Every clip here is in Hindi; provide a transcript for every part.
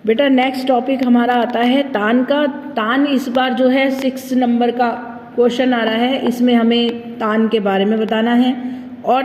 बेटा नेक्स्ट टॉपिक हमारा आता है तान का। तान इस बार जो है 6 नंबर का क्वेश्चन आ रहा है। इसमें हमें तान के बारे में बताना है और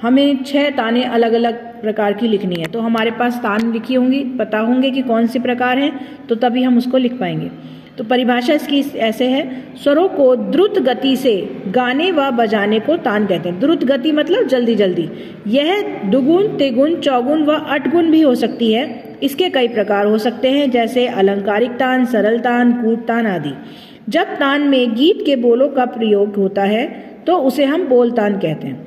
हमें 6 तानें अलग अलग प्रकार की लिखनी है। तो हमारे पास तान लिखी होंगी, पता होंगे कि कौन सी प्रकार है, तो तभी हम उसको लिख पाएंगे। तो परिभाषा इसकी ऐसे है, स्वरों को द्रुत गति से गाने व बजाने को तान कहते हैं। द्रुत गति मतलब जल्दी जल्दी। यह दुगुन, तिगुन, चौगुन व अठगुन भी हो सकती है। इसके कई प्रकार हो सकते हैं, जैसे अलंकारिक तान, सरल तान, कूट तान आदि। जब तान में गीत के बोलों का प्रयोग होता है तो उसे हम बोल तान कहते हैं।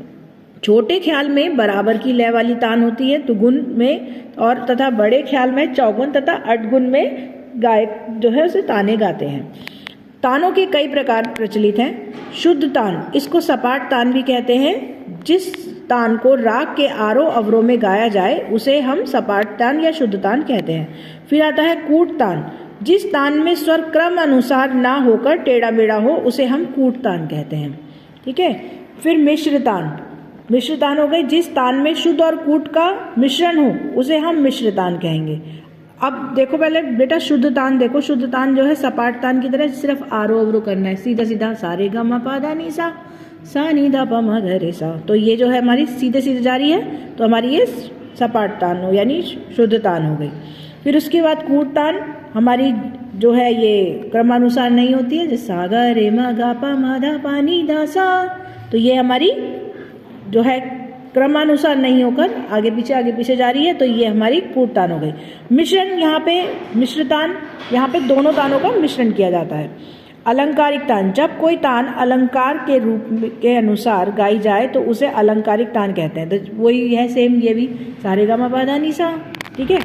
छोटे ख्याल में बराबर की लय वाली तान होती है तुगुन में, और तथा बड़े ख्याल में चौगुन तथा अठगुन में गायक जो है उसे ताने गाते हैं। तानों के कई प्रकार प्रचलित हैं। शुद्ध तान, इसको सपाट तान भी कहते हैं। जिस तान को राग के आरोह अवरोह में गाया जाए उसे हम सपाट तान या शुद्ध तान कहते हैं। फिर आता है कूट तान, जिस तान में स्वर क्रम अनुसार ना होकर टेढ़ा मेढ़ा हो उसे हम कूट तान कहते हैं। ठीक है। फिर मिश्र तान, मिश्र तान हो गई जिस तान में शुद्ध और कूट का मिश्रण हो उसे हम मिश्र तान कहेंगे। अब देखो पहले बेटा शुद्ध तान देखो। शुद्ध तान जो है सपाट तान की तरह सिर्फ आरोह अवरोह करना है, सीधा सीधा सा रे ग म प ध नि सा नी ध प म ध रे सा। तो ये जो है हमारी सीधे सीधे जा रही है, तो हमारी ये सपाट तान हो यानी शुद्ध तान हो गई। फिर उसके बाद कूट तान हमारी जो है ये क्रमानुसार नहीं होती है, जैसे सा ग रे म ग प म ध प नि ध सा। तो ये हमारी जो है क्रमानुसार नहीं होकर आगे पीछे जा रही है, तो ये हमारी कूट तान हो गई। मिश्रण, यहाँ पे मिश्र तान, यहाँ पे दोनों तानों का मिश्रण किया जाता है। अलंकारिक तान, जब कोई तान अलंकार के रूप के अनुसार गाई जाए तो उसे अलंकारिक तान कहते हैं। तो वही है सेम ये भी, सारे गा मा पा धा नि सा। ठीक है।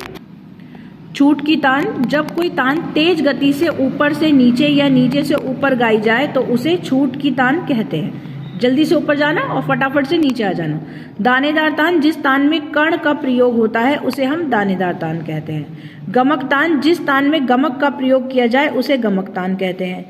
छूट की तान, जब कोई तान तेज गति से ऊपर से नीचे या नीचे से ऊपर गाई जाए तो उसे छूट की तान कहते हैं। जल्दी से ऊपर जाना और फटाफट से नीचे आ जाना। दानेदार तान, जिस तान में कर्ण का प्रयोग होता है उसे हम दानेदार तान कहते हैं। गमक तान, जिस तान में गमक का प्रयोग किया जाए उसे गमक तान कहते हैं।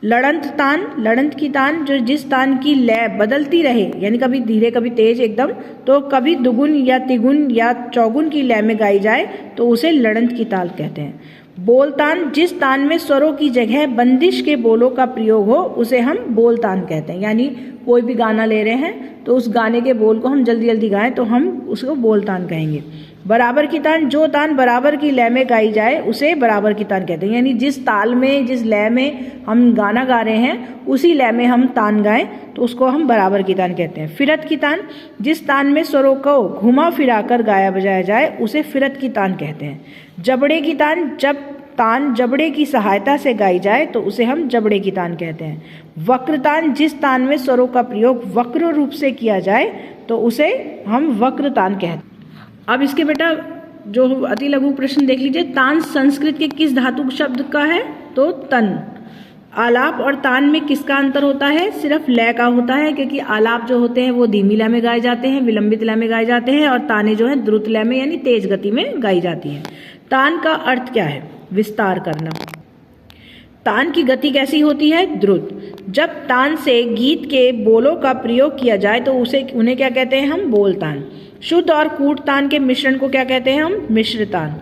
लड़ंत तान, लड़ंत की तान जो जिस तान की लय बदलती रहे, यानी कभी धीरे कभी तेज एकदम, तो कभी दुगुन या तिगुन या चौगुन की लय में गाई जाए तो उसे लड़ंत की ताल कहते हैं। बोल तान, जिस तान में स्वरों की जगह बंदिश के बोलों का प्रयोग हो उसे हम बोल तान कहते हैं। यानी कोई भी गाना ले रहे हैं तो उस गाने के बोल को हम जल्दी जल्दी गाएं तो हम उसको बोल तान कहेंगे। बराबर की तान, जो तान बराबर की लय में गाई जाए उसे बराबर की तान कहते हैं। यानी जिस ताल में, जिस लय में हम गाना गा रहे हैं उसी लय में हम तान गाएं तो उसको हम बराबर की तान कहते हैं। फिरत की तान, जिस तान में स्वरों को घुमा फिरा कर गाया बजाया जाए उसे फिरत की तान कहते हैं। जबड़े की तान, जब तान जबड़े की सहायता से गाई जाए तो उसे हम जबड़े की तान कहते हैं। वक्र तान, जिस तान में स्वरों का प्रयोग वक्र रूप से किया जाए तो उसे हम वक्र तान कहते हैं। अब इसके बेटा जो अति लघु प्रश्न देख लीजिए। तान संस्कृत के किस धातु शब्द का है? तो तन। आलाप और तान में किसका अंतर होता है? सिर्फ लय का होता है, क्योंकि आलाप जो होते हैं वो धीमी लय में गाए जाते हैं, विलंबित लय में गाए जाते हैं, और ताने जो है द्रुत लय में यानी तेज गति में गाई जाती हैं। तान का अर्थ क्या है? विस्तार करना। तान की गति कैसी होती है? द्रुत। जब तान से गीत के बोलों का प्रयोग किया जाए तो उन्हें क्या कहते हैं? हम बोल तान। शुद्ध और कूट तान के मिश्रण को क्या कहते हैं? हम मिश्र तान।